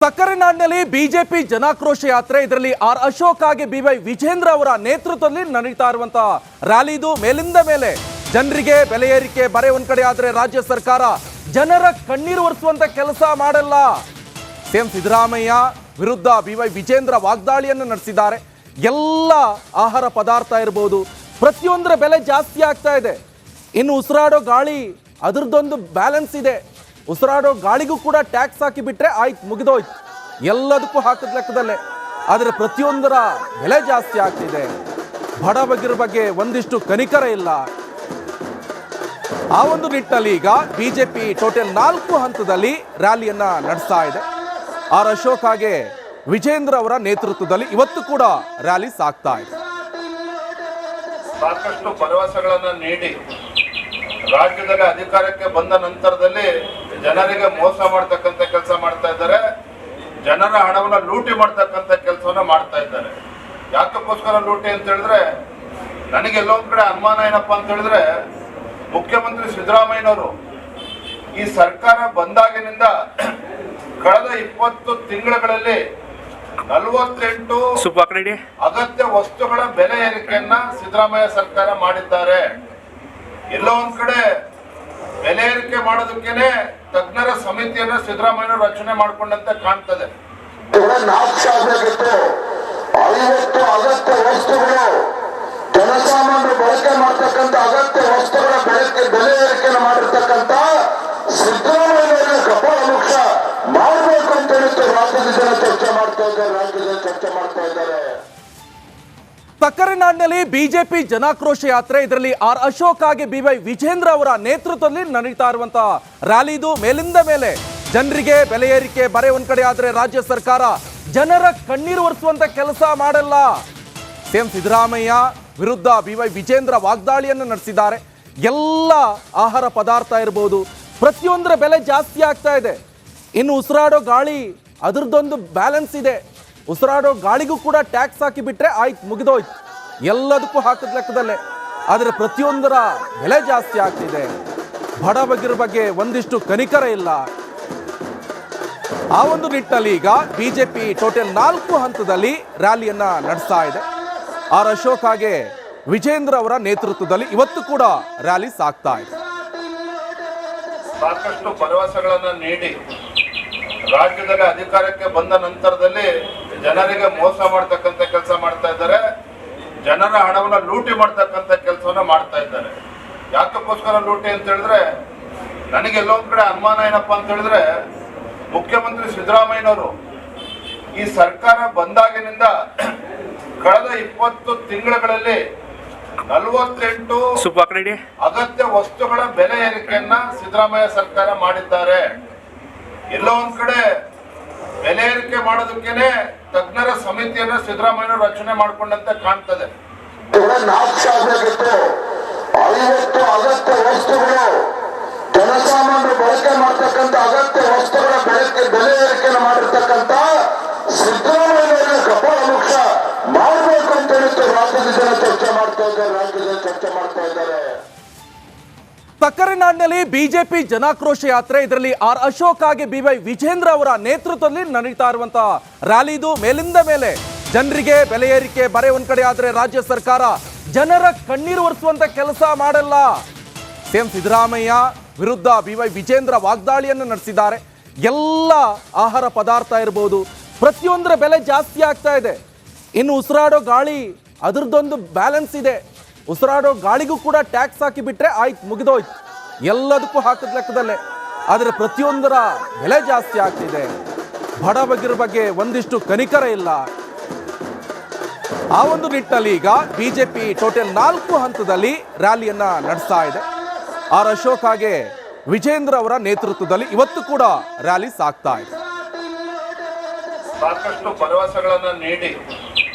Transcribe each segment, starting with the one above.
ತಕ್ಕರಿನಾಡಿನಲ್ಲಿ BJP ಜನಾಕ್ರೋಶ ಯಾತ್ರೆ ಇದರಲ್ಲಿ R Ashok ಹಾಗೆ ಬಿವೈ ವಿಜೇಂದ್ರ ಅವರ ನೇತೃತ್ವದಲ್ಲಿ ನಡೀತಾ ಇರುವಂತಹ ರ್ಯಾಲಿ ಇದು ಮೇಲಿಂದ ಮೇಲೆ ಜನರಿಗೆ ಬೆಲೆ ಏರಿಕೆ ಬರೆ ಒಂದ್ ಕಡೆ ಆದ್ರೆ ರಾಜ್ಯ ಸರ್ಕಾರ ಜನರ ಕಣ್ಣೀರು ಒರೆಸುವಂತ ಕೆಲಸ ಮಾಡಲ್ಲ. ಸಿಎಂ ಸಿದ್ದರಾಮಯ್ಯ ವಿರುದ್ಧ ಬಿವೈ ವಿಜೇಂದ್ರ ವಾಗ್ದಾಳಿಯನ್ನು ನಡೆಸಿದ್ದಾರೆ. ಎಲ್ಲ ಆಹಾರ ಪದಾರ್ಥ ಇರಬಹುದು ಪ್ರತಿಯೊಂದರ ಬೆಲೆ ಜಾಸ್ತಿ ಆಗ್ತಾ ಇದೆ. ಇನ್ನು ಉಸಿರಾಡೋ ಗಾಳಿ ಅದರದೊಂದು ಬ್ಯಾಲೆನ್ಸ್ ಇದೆ. ಉಸಿರಾಡೋ ಗಾಳಿಗೂ ಕೂಡ ಟ್ಯಾಕ್ಸ್ ಹಾಕಿ ಬಿಟ್ರೆ ಆಯ್ತು, ಮುಗಿದೋಯ್ತು. ಎಲ್ಲದಕ್ಕೂ ಹಾಕಿದ ಲೆಕ್ಕದಲ್ಲೇ. ಆದರೆ ಪ್ರತಿಯೊಂದರ ಬೆಲೆ ಜಾಸ್ತಿ ಆಗ್ತಿದೆ. ಬಡಬಗ್ಗರ ಬಗ್ಗೆ ಒಂದಿಷ್ಟು ಕನಿಕರ ಇಲ್ಲ. ಆ ಒಂದು ನಿಟ್ಟಿನಲ್ಲಿ ಈಗ ಬಿಜೆಪಿ ಟೋಟಲ್ 4 ಹಂತದಲ್ಲಿ ರ್ಯಾಲಿಯನ್ನ ನಡೆಸ್ತಾ ಇದೆ. ಆರ್ ಅಶೋಕ್ ಹಾಗೆ ವಿಜೇಂದ್ರ ಅವರ ನೇತೃತ್ವದಲ್ಲಿ ಇವತ್ತು ಕೂಡ ರ್ಯಾಲಿ ಸಾಗ್ತಾ ಇದೆ. ಸಾಕಷ್ಟು ಭರವಸೆಗಳನ್ನು ನೀಡಿ ರಾಜ್ಯದಲ್ಲಿ ಅಧಿಕಾರಕ್ಕೆ ಬಂದ ನಂತರದಲ್ಲಿ ಜನರಿಗೆ ಮೋಸ ಮಾಡ್ತಕ್ಕಂಥ ಕೆಲಸ ಮಾಡ್ತಾ ಇದ್ದಾರೆ. ಜನರ ಹಣವನ್ನ ಲೂಟಿ ಮಾಡ್ತಕ್ಕಂಥ ಕೆಲಸವನ್ನ ಮಾಡ್ತಾ ಇದ್ದಾರೆ. ಯಾಕಕ್ಕೋಸ್ಕರ ಲೂಟಿ ಅಂತ ಹೇಳಿದ್ರೆ, ನನಗೆಲ್ಲೊಂದ್ ಕಡೆ ಅನುಮಾನ ಏನಪ್ಪಾ ಅಂತ ಹೇಳಿದ್ರೆ, ಮುಖ್ಯಮಂತ್ರಿ ಸಿದ್ದರಾಮಯ್ಯನವರು ಈ ಸರ್ಕಾರ ಬಂದಾಗಿನಿಂದ ಕಳೆದ 20 ತಿಂಗಳುಗಳಲ್ಲಿ 48 ಅಗತ್ಯ ವಸ್ತುಗಳ ಬೆಲೆ ಏರಿಕೆಯನ್ನ ಸಿದ್ದರಾಮಯ್ಯ ಸರ್ಕಾರ ಮಾಡಿದ್ದಾರೆ. ಎಲ್ಲೋ ಒಂದ್ ಕಡೆ ಬೆಲೆ ಏರಿಕೆ ಮಾಡೋದಕ್ಕೇನೆ ತಜ್ಞರ ಸಮಿತಿಯನ್ನ ಸಿದ್ದರಾಮಯ್ಯ ರಚನೆ ಮಾಡಿಕೊಂಡಂತೆ ಕಾಣ್ತದೆ. 50 ಅಗತ್ಯ ವಸ್ತುಗಳು ಜನಸಾಮಾನ್ಯರು ಬಳಕೆ ಮಾಡ್ತಕ್ಕಂಥ ಅಗತ್ಯ ವಸ್ತುಗಳ ಬೆಲೆ ಏರಿಕೆಯನ್ನು ಮಾಡಿರ್ತಕ್ಕಂಥ ಸಿದ್ದರಾಮಯ್ಯ ಕಪಾಳ ಮೋಕ್ಷ ಮಾಡಬೇಕು ಅಂತ ಹೇಳಿತ್ತು ರಾಜ್ಯದ ಜನ ಚರ್ಚೆ ಮಾಡ್ತಾ ಇದ್ದಾರೆ. ರಾಜ್ಯದಲ್ಲಿ ಚರ್ಚೆ ಮಾಡ್ತಾ ಇದ್ದಾರೆ. ತಕ್ಕರಿನಾಡಿನಲ್ಲಿ ಬಿಜೆಪಿ ಜನಾಕ್ರೋಶ ಯಾತ್ರೆ ಇದರಲ್ಲಿ ಆರ್ ಅಶೋಕ್ ಹಾಗೆ ಬಿವೈ ವಿಜೇಂದ್ರ ಅವರ ನೇತೃತ್ವದಲ್ಲಿ ನಡೀತಾ ಇರುವಂತಹ ರ್ಯಾಲಿ ಇದು ಮೇಲಿಂದ ಮೇಲೆ ಜನರಿಗೆ ಬೆಲೆ ಏರಿಕೆ ಬರೆ ಒಂದ್ ಕಡೆ ಆದ್ರೆ ರಾಜ್ಯ ಸರ್ಕಾರ ಜನರ ಕಣ್ಣೀರು ಒರೆಸುವಂತ ಕೆಲಸ ಮಾಡಲ್ಲ. ಸಿಎಂ ಸಿದ್ದರಾಮಯ್ಯ ವಿರುದ್ಧ ಬಿವೈ ವಿಜೇಂದ್ರ ವಾಗ್ದಾಳಿಯನ್ನು ನಡೆಸಿದ್ದಾರೆ. ಎಲ್ಲ ಆಹಾರ ಪದಾರ್ಥ ಇರಬಹುದು ಪ್ರತಿಯೊಂದರ ಬೆಲೆ ಜಾಸ್ತಿ ಆಗ್ತಾ ಇದೆ. ಇನ್ನು ಉಸಿರಾಡೋ ಗಾಳಿ ಅದರದೊಂದು ಬ್ಯಾಲೆನ್ಸ್ ಇದೆ. ಉಸಿರಾಡೋ ಗಾಳಿಗೂ ಕೂಡ ಟ್ಯಾಕ್ಸ್ ಹಾಕಿ ಬಿಟ್ರೆ ಆಯ್ತು, ಮುಗಿದೋಯ್ತು. ಎಲ್ಲದಕ್ಕೂ ಹಾಕಿದ ಲೆಕ್ಕದಲ್ಲೇ. ಆದರೆ ಪ್ರತಿಯೊಂದರ ಬೆಲೆ ಜಾಸ್ತಿ ಆಗ್ತಿದೆ. ಬಡಬಗ್ಗರ ಬಗ್ಗೆ ಒಂದಿಷ್ಟು ಕನಿಕರ ಇಲ್ಲ. ಆ ಒಂದು ನಿಟ್ಟಿನಲ್ಲಿ ಈಗ ಬಿಜೆಪಿ ಟೋಟಲ್ 4 ಹಂತದಲ್ಲಿ ರ್ಯಾಲಿಯನ್ನ ನಡೆಸ್ತಾ ಇದೆ. ಆರ್ ಅಶೋಕ್ ಹಾಗೆ ವಿಜೇಂದ್ರ ಅವರ ನೇತೃತ್ವದಲ್ಲಿ ಇವತ್ತು ಕೂಡ ರ್ಯಾಲಿ ಸಾಗ್ತಾ ಇದೆ. ಸಾಕಷ್ಟು ಭರವಸೆಗಳನ್ನ ನೀಡಿ ರಾಜ್ಯದಲ್ಲಿ ಅಧಿಕಾರಕ್ಕೆ ಬಂದ ನಂತರದಲ್ಲಿ ಜನರಿಗೆ ಮೋಸ ಮಾಡ್ತಕ್ಕಂಥ ಕೆಲಸ ಮಾಡ್ತಾ ಇದ್ದಾರೆ. ಜನರ ಹಣವನ್ನ ಲೂಟಿ ಮಾಡ್ತಕ್ಕಂಥ ಕೆಲಸವನ್ನ ಮಾಡ್ತಾ ಇದ್ದಾರೆ. ಯಾಕಕ್ಕೋಸ್ಕರ ಲೂಟಿ ಅಂತ ಹೇಳಿದ್ರೆ, ನನಗೆಲ್ಲೊಂದ್ ಕಡೆ ಅನುಮಾನ ಏನಪ್ಪಾ ಅಂತ ಹೇಳಿದ್ರೆ, ಮುಖ್ಯಮಂತ್ರಿ ಸಿದ್ದರಾಮಯ್ಯನವರು ಈ ಸರ್ಕಾರ ಬಂದಾಗಿನಿಂದ ಕಳೆದ 20 ತಿಂಗಳುಗಳಲ್ಲಿ 48 ಅಗತ್ಯ ವಸ್ತುಗಳ ಬೆಲೆ ಏರಿಕೆಯನ್ನ ಸಿದ್ದರಾಮಯ್ಯ ಸರ್ಕಾರ ಮಾಡಿದ್ದಾರೆ. ಎಲ್ಲೋ ಒಂದ್ ಕಡೆ ಬೆಲೆ ಏರಿಕೆ ಮಾಡೋದಕ್ಕೇನೆ ತಜ್ಞರ ಸಮಿತಿಯನ್ನ ಸಿದ್ದರಾಮಯ್ಯ ರಚನೆ ಮಾಡಿಕೊಂಡಂತೆ ಕಾಣ್ತದೆ. 50 ಅಗತ್ಯ ವಸ್ತುಗಳು ಜನಸಾಮಾನ್ಯರು ಬಳಕೆ ಮಾಡ್ತಕ್ಕಂಥ ಅಗತ್ಯ ವಸ್ತುಗಳ ಬೆಲೆ ಏರಿಕೆಯನ್ನು ಮಾಡಿರ್ತಕ್ಕಂಥ ಸಿದ್ದರಾಮಯ್ಯ ಕಪಾಳ ಮೋಕ್ಷ ಮಾಡಬೇಕು ಅಂತ ಹೇಳಿತ್ತು ರಾಜ್ಯದ ಜನ ಚರ್ಚೆ ಮಾಡ್ತಾ ಇದ್ದಾರೆ. ರಾಜ್ಯದಲ್ಲಿ ಚರ್ಚೆ ಮಾಡ್ತಾ ಇದ್ದಾರೆ. ತಕ್ಕರಿನಾಡಿನಲ್ಲಿ ಬಿಜೆಪಿ ಜನಾಕ್ರೋಶ ಯಾತ್ರೆ ಇದರಲ್ಲಿ ಆರ್ ಅಶೋಕ್ ಹಾಗೆ ಬಿವೈ ವಿಜೇಂದ್ರ ಅವರ ನೇತೃತ್ವದಲ್ಲಿ ನಡೀತಾ ಇರುವಂತಹ ರ್ಯಾಲಿ ಇದು ಮೇಲಿಂದ ಮೇಲೆ ಜನರಿಗೆ ಬೆಲೆ ಏರಿಕೆ ಬರೆ ಒಂದ್ ಕಡೆ ಆದ್ರೆ ರಾಜ್ಯ ಸರ್ಕಾರ ಜನರ ಕಣ್ಣೀರು ಒರೆಸುವಂತ ಕೆಲಸ ಮಾಡಲ್ಲ. ಸಿಎಂ ಸಿದ್ದರಾಮಯ್ಯ ವಿರುದ್ಧ ಬಿವೈ ವಿಜೇಂದ್ರ ವಾಗ್ದಾಳಿಯನ್ನು ನಡೆಸಿದ್ದಾರೆ. ಎಲ್ಲ ಆಹಾರ ಪದಾರ್ಥ ಇರಬಹುದು ಪ್ರತಿಯೊಂದರ ಬೆಲೆ ಜಾಸ್ತಿ ಆಗ್ತಾ ಇದೆ. ಇನ್ನು ಉಸಿರಾಡೋ ಗಾಳಿ ಅದರದೊಂದು ಬ್ಯಾಲೆನ್ಸ್ ಇದೆ. ಉಸಿರಾಡೋ ಗಾಳಿಗೂ ಕೂಡ ಟ್ಯಾಕ್ಸ್ ಹಾಕಿ ಬಿಟ್ರೆ ಆಯ್ತು, ಮುಗಿದೋಯ್ತು. ಎಲ್ಲದಕ್ಕೂ ಹಾಕಿದ ಲೆಕ್ಕದಲ್ಲೇ. ಆದರೆ ಪ್ರತಿಯೊಂದರ ಬೆಲೆ ಜಾಸ್ತಿ ಆಗ್ತಿದೆ. ಬಡಬಗ್ಗರ ಬಗ್ಗೆ ಒಂದಿಷ್ಟು ಕನಿಕರ ಇಲ್ಲ. ಆ ಒಂದು ನಿಟ್ಟಿನಲ್ಲಿ ಈಗ ಬಿಜೆಪಿ ಟೋಟಲ್ 4 ಹಂತದಲ್ಲಿ ರ್ಯಾಲಿಯನ್ನ ನಡೆಸ್ತಾ ಇದೆ. ಆರ್ ಅಶೋಕ್ ಹಾಗೆ ವಿಜೇಂದ್ರ ಅವರ ನೇತೃತ್ವದಲ್ಲಿ ಇವತ್ತು ಕೂಡ ರ್ಯಾಲಿ ಸಾಗ್ತಾ ಇದೆ. ಸಾಕಷ್ಟು ಭರವಸೆಗಳನ್ನ ನೀಡಿ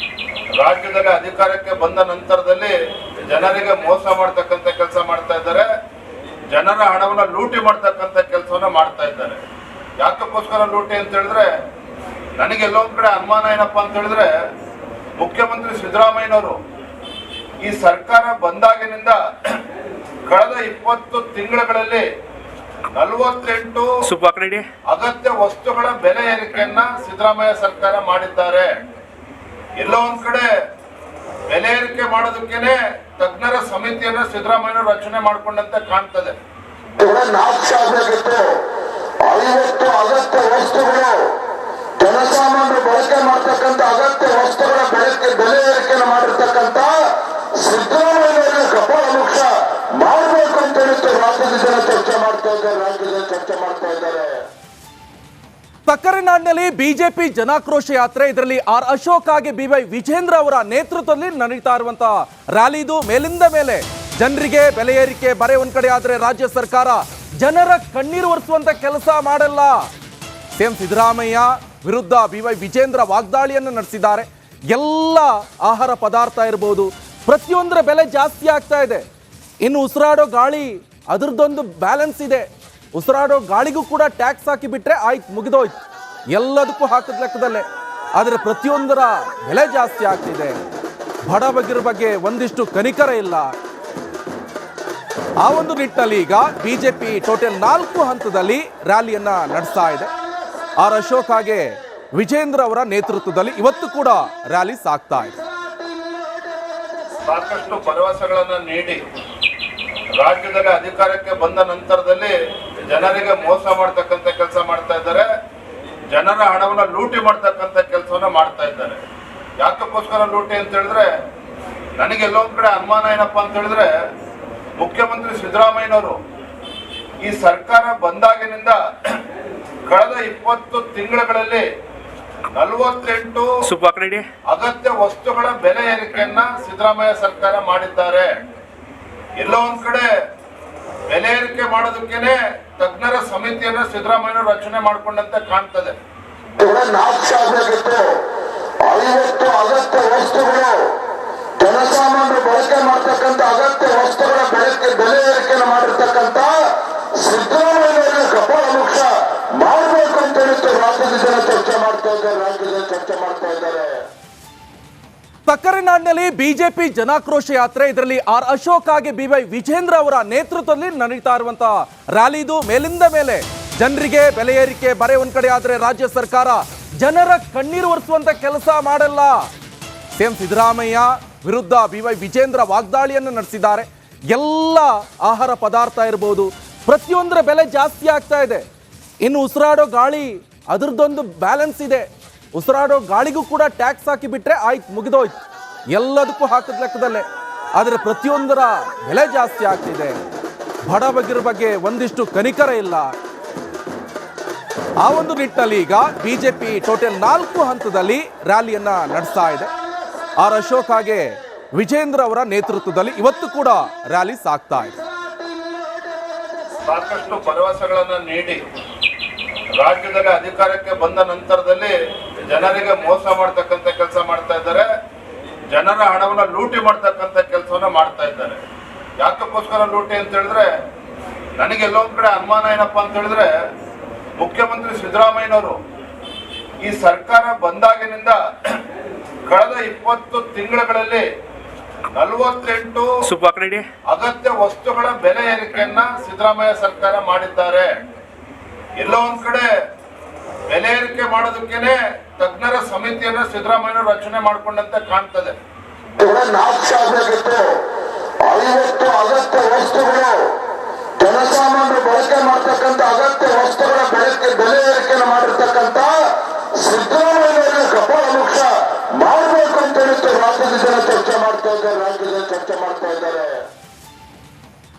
ರಾಜ್ಯದಲ್ಲಿ ಅಧಿಕಾರಕ್ಕೆ ಬಂದ ನಂತರದಲ್ಲಿ ಜನರಿಗೆ ಮೋಸ ಮಾಡ್ತಕ್ಕಂಥ ಕೆಲಸ ಮಾಡ್ತಾ ಇದ್ದಾರೆ. ಜನರ ಹಣವನ್ನ ಲೂಟಿ ಮಾಡ್ತಕ್ಕಂಥ ಕೆಲಸವನ್ನ ಮಾಡ್ತಾ ಇದ್ದಾರೆ. ಯಾಕಕ್ಕೋಸ್ಕರ ಲೂಟಿ ಅಂತ ಹೇಳಿದ್ರೆ, ನನಗೆಲ್ಲೊಂದ್ ಕಡೆ ಅನುಮಾನ ಏನಪ್ಪಾ ಅಂತ ಹೇಳಿದ್ರೆ, ಮುಖ್ಯಮಂತ್ರಿ ಸಿದ್ದರಾಮಯ್ಯನವರು ಈ ಸರ್ಕಾರ ಬಂದಾಗಿನಿಂದ ಕಳೆದ 20 ತಿಂಗಳುಗಳಲ್ಲಿ 48 ಅಗತ್ಯ ವಸ್ತುಗಳ ಬೆಲೆ ಏರಿಕೆಯನ್ನ ಸಿದ್ದರಾಮಯ್ಯ ಸರ್ಕಾರ ಮಾಡಿದ್ದಾರೆ. ಎಲ್ಲೋ ಒಂದ್ ಕಡೆ ಬೆಲೆ ಏರಿಕೆ ಮಾಡೋದಕ್ಕೇನೆ ತಜ್ಞರ ಸಮಿತಿಯನ್ನ ಸಿದ್ದರಾಮಯ್ಯ ರಚನೆ ಮಾಡಿಕೊಂಡಂತೆ ಕಾಣ್ತದೆ. 50 ಅಗತ್ಯ ವಸ್ತುಗಳು ಜನಸಾಮಾನ್ಯರು ಬಳಕೆ ಮಾಡ್ತಕ್ಕಂಥ ಅಗತ್ಯ ವಸ್ತುಗಳ ಬೆಲೆ ಏರಿಕೆಯನ್ನು ಮಾಡಿರ್ತಕ್ಕಂಥ ಸಿದ್ದರಾಮಯ್ಯ ಕಪಾಳ ಮೋಕ್ಷ ಮಾಡಬೇಕು ಅಂತ ಹೇಳಿತ್ತು ರಾಜ್ಯದ ಜನ ಚರ್ಚೆ ಮಾಡ್ತಾ ಇದ್ದಾರೆ. ತಕ್ಕರನಾಡಿನಲ್ಲಿ ಬಿಜೆಪಿ ಜನಾಕ್ರೋಶ ಯಾತ್ರೆ, ಇದರಲ್ಲಿ ಆರ್ ಅಶೋಕ್ ಹಾಗೆ ಬಿವೈ ವಿಜೇಂದ್ರ ಅವರ ನೇತೃತ್ವದಲ್ಲಿ ನಡೀತಾ ಇರುವಂತಹ ರ್ಯಾಲಿ ಇದು. ಮೇಲಿಂದ ಮೇಲೆ ಜನರಿಗೆ ಬೆಲೆ ಏರಿಕೆ ಬರೆ ಒಂದ್ ಕಡೆ ಆದ್ರೆ ರಾಜ್ಯ ಸರ್ಕಾರ ಜನರ ಕಣ್ಣೀರು ಒರೆಸುವಂತ ಕೆಲಸ ಮಾಡಲ್ಲ. ಸಿಎಂ ಸಿದ್ದರಾಮಯ್ಯ ವಿರುದ್ಧ ಬಿವೈ ವಿಜೇಂದ್ರ ವಾಗ್ದಾಳಿಯನ್ನು ನಡೆಸಿದ್ದಾರೆ. ಎಲ್ಲ ಆಹಾರ ಪದಾರ್ಥ ಇರಬಹುದು, ಪ್ರತಿಯೊಂದರ ಬೆಲೆ ಜಾಸ್ತಿ ಆಗ್ತಾ ಇದೆ. ಇನ್ನು ಉಸಿರಾಡೋ ಗಾಳಿ ಅದರದ್ದೊಂದು ಬ್ಯಾಲೆನ್ಸ್ ಇದೆ. ಉಸಿರಾಡೋ ಗಾಳಿಗೂ ಕೂಡ ಟ್ಯಾಕ್ಸ್ ಹಾಕಿ ಬಿಟ್ರೆ ಆಯ್ತು, ಮುಗಿದೋಯ್ತು. ಎಲ್ಲದಕ್ಕೂ ಹಾಕಿದ ಲೆಕ್ಕದಲ್ಲೇ. ಆದರೆ ಪ್ರತಿಯೊಂದರ ಬೆಲೆ ಜಾಸ್ತಿ ಆಗ್ತಿದೆ. ಬಡಬಗ್ಗರ ಬಗ್ಗೆ ಒಂದಿಷ್ಟು ಕನಿಕರ ಇಲ್ಲ. ಆ ಒಂದು ನಿಟ್ಟಿನಲ್ಲಿ ಈಗ ಬಿಜೆಪಿ ಟೋಟಲ್ 4 ಹಂತದಲ್ಲಿ ರ್ಯಾಲಿಯನ್ನ ನಡೆಸ್ತಾ ಇದೆ. ಆರ್ ಅಶೋಕ್ ಹಾಗೆ ವಿಜೇಂದ್ರ ಅವರ ನೇತೃತ್ವದಲ್ಲಿ ಇವತ್ತು ಕೂಡ ರ್ಯಾಲಿ ಸಾಗ್ತಾ ಇದೆ. ಸಾಕಷ್ಟು ಭರವಸೆಗಳನ್ನ ನೀಡಿ ರಾಜ್ಯದಲ್ಲಿ ಅಧಿಕಾರಕ್ಕೆ ಬಂದ ನಂತರದಲ್ಲಿ ಜನರಿಗೆ ಮೋಸ ಮಾಡ್ತಕ್ಕಂಥ ಕೆಲಸ ಮಾಡ್ತಾ ಇದ್ದಾರೆ. ಜನರ ಹಣವನ್ನ ಲೂಟಿ ಮಾಡ್ತಕ್ಕಂಥ ಕೆಲಸವನ್ನ ಮಾಡ್ತಾ ಇದ್ದಾರೆ. ಯಾಕಕ್ಕೋಸ್ಕರ ಲೂಟಿ ಅಂತ ಹೇಳಿದ್ರೆ, ನನಗೆಲ್ಲೋ ಒಂದ್ ಕಡೆ ಅನುಮಾನ ಏನಪ್ಪಾ ಅಂತ ಹೇಳಿದ್ರೆ, ಮುಖ್ಯಮಂತ್ರಿ ಸಿದ್ದರಾಮಯ್ಯನವರು ಈ ಸರ್ಕಾರ ಬಂದಾಗಿನಿಂದ ಕಳೆದ 20 ತಿಂಗಳುಗಳಲ್ಲಿ 48 ಅಗತ್ಯ ವಸ್ತುಗಳ ಬೆಲೆ ಏರಿಕೆಯನ್ನ ಸಿದ್ದರಾಮಯ್ಯ ಸರ್ಕಾರ ಮಾಡಿದ್ದಾರೆ. ಎಲ್ಲೋ ಒಂದ್ ಕಡೆ ಬೆಲೆ ಏರಿಕೆ ಮಾಡೋದಕ್ಕೇನೆ ತಜ್ಞರ ಸಮಿತಿಯನ್ನ ಸಿದ್ದರಾಮಯ್ಯ ರಚನೆ ಮಾಡಿಕೊಂಡಂತೆ ಕಾಣ್ತದೆ. 50 ಅಗತ್ಯ ವಸ್ತುಗಳು ಜನಸಾಮಾನ್ಯರು ಬಳಕೆ ಮಾಡ್ತಕ್ಕಂಥ ಅಗತ್ಯ ವಸ್ತುಗಳ ಬೆಲೆ ಏರಿಕೆಯನ್ನು ಮಾಡಿರ್ತಕ್ಕಂಥ ಸಿದ್ದರಾಮಯ್ಯ ಕಪಾಳ ಮೋಕ್ಷ ಮಾಡಬೇಕು ಅಂತ ಹೇಳಿತ್ತು ರಾಜ್ಯದ ಜನ ಚರ್ಚೆ ಮಾಡ್ತಾ ಇದ್ದಾರೆ. ತಕ್ಕರನಾಡಿನಲ್ಲಿ ಬಿಜೆಪಿ ಜನಾಕ್ರೋಶ ಯಾತ್ರೆ, ಇದರಲ್ಲಿ ಆರ್ ಅಶೋಕ್ ಹಾಗೆ ಬಿವೈ ವಿಜೇಂದ್ರ ಅವರ ನೇತೃತ್ವದಲ್ಲಿ ನಡೀತಾ ಇರುವಂತಹ ರ್ಯಾಲಿ ಇದು. ಮೇಲಿಂದ ಮೇಲೆ ಜನರಿಗೆ ಬೆಲೆ ಏರಿಕೆ ಬರೆ ಒಂದ್ ಕಡೆ ಆದ್ರೆ ರಾಜ್ಯ ಸರ್ಕಾರ ಜನರ ಕಣ್ಣೀರು ಒರೆಸುವಂತ ಕೆಲಸ ಮಾಡಲ್ಲ. ಸಿಎಂ ಸಿದ್ದರಾಮಯ್ಯ ವಿರುದ್ಧ ಬಿವೈ ವಿಜೇಂದ್ರ ವಾಗ್ದಾಳಿಯನ್ನು ನಡೆಸಿದ್ದಾರೆ. ಎಲ್ಲ ಆಹಾರ ಪದಾರ್ಥ ಇರಬಹುದು, ಪ್ರತಿಯೊಂದರ ಬೆಲೆ ಜಾಸ್ತಿ ಆಗ್ತಾ ಇದೆ. ಇನ್ನು ಉಸಿರಾಡೋ ಗಾಳಿ ಅದರದ್ದೊಂದು ಬ್ಯಾಲೆನ್ಸ್ ಇದೆ. ಉಸಿರಾಡೋ ಗಾಳಿಗೂ ಕೂಡ ಟ್ಯಾಕ್ಸ್ ಹಾಕಿ ಬಿಟ್ರೆ ಆಯ್ತು, ಮುಗಿದೋಯ್ತು. ಎಲ್ಲದಕ್ಕೂ ಹಾಕಿದ ಲೆಕ್ಕದಲ್ಲೇ. ಆದರೆ ಪ್ರತಿಯೊಂದರ ಬೆಲೆ ಜಾಸ್ತಿ ಆಗ್ತಿದೆ. ಬಡಬಗ್ಗರ ಬಗ್ಗೆ ಒಂದಿಷ್ಟು ಕನಿಕರ ಇಲ್ಲ. ಆ ಒಂದು ನಿಟ್ಟಿನಲ್ಲಿ ಈಗ ಬಿಜೆಪಿ ಟೋಟಲ್ 4 ಹಂತದಲ್ಲಿ ರ್ಯಾಲಿಯನ್ನ ನಡೆಸ್ತಾ ಇದೆ. ಆರ್ ಅಶೋಕ್ ಹಾಗೆ ವಿಜೇಂದ್ರ ಅವರ ನೇತೃತ್ವದಲ್ಲಿ ಇವತ್ತು ಕೂಡ ರ್ಯಾಲಿ ಸಾಗ್ತಾ ಇದೆ. ಸಾಕಷ್ಟು ಭರವಸೆಗಳನ್ನ ನೀಡಿ ರಾಜ್ಯದಲ್ಲಿ ಅಧಿಕಾರಕ್ಕೆ ಬಂದ ನಂತರದಲ್ಲಿ ಜನರಿಗೆ ಮೋಸ ಮಾಡ್ತಕ್ಕಂಥ ಕೆಲಸ ಮಾಡ್ತಾ ಇದ್ದಾರೆ. ಜನರ ಹಣವನ್ನ ಲೂಟಿ ಮಾಡ್ತಕ್ಕಂಥ ಕೆಲಸವನ್ನ ಮಾಡ್ತಾ ಇದ್ದಾರೆ. ಯಾಕಕ್ಕೋಸ್ಕರ ಲೂಟಿ ಅಂತ ಹೇಳಿದ್ರೆ, ನನಗೆಲ್ಲೋ ಒಂದ್ ಕಡೆ ಅನುಮಾನ ಏನಪ್ಪಾ ಅಂತ ಹೇಳಿದ್ರೆ, ಮುಖ್ಯಮಂತ್ರಿ ಸಿದ್ದರಾಮಯ್ಯನವರು ಈ ಸರ್ಕಾರ ಬಂದಾಗಿನಿಂದ ಕಳೆದ 20 ತಿಂಗಳುಗಳಲ್ಲಿ 48 ಅಗತ್ಯ ವಸ್ತುಗಳ ಬೆಲೆ ಏರಿಕೆಯನ್ನ ಸಿದ್ದರಾಮಯ್ಯ ಸರ್ಕಾರ ಮಾಡಿದ್ದಾರೆ. ಎಲ್ಲೋ ಒಂದ್ ಕಡೆ ಬೆಲೆ ಏರಿಕೆ ಮಾಡೋದಕ್ಕೇನೆ ತಜ್ಞರ ಸಮಿತಿಯನ್ನ ಸಿದ್ದರಾಮಯ್ಯ ರಚನೆ ಮಾಡಿಕೊಂಡಂತೆ ಕಾಣ್ತದೆ. 50 ಅಗತ್ಯ ವಸ್ತುಗಳು ಜನಸಾಮಾನ್ಯರು ಬಳಕೆ ಮಾಡ್ತಕ್ಕಂಥ ಅಗತ್ಯ ವಸ್ತುಗಳ ಬೆಲೆ ಏರಿಕೆಯನ್ನು ಮಾಡಿರ್ತಕ್ಕಂಥ ಸಿದ್ದರಾಮಯ್ಯ ಕಪಾಳ ಮೋಕ್ಷ ಮಾಡಬೇಕು ಅಂತ ಹೇಳಿತ್ತು ರಾಜ್ಯದ ಜನ ಚರ್ಚೆ ಮಾಡ್ತಾ ಇದ್ದಾರೆ.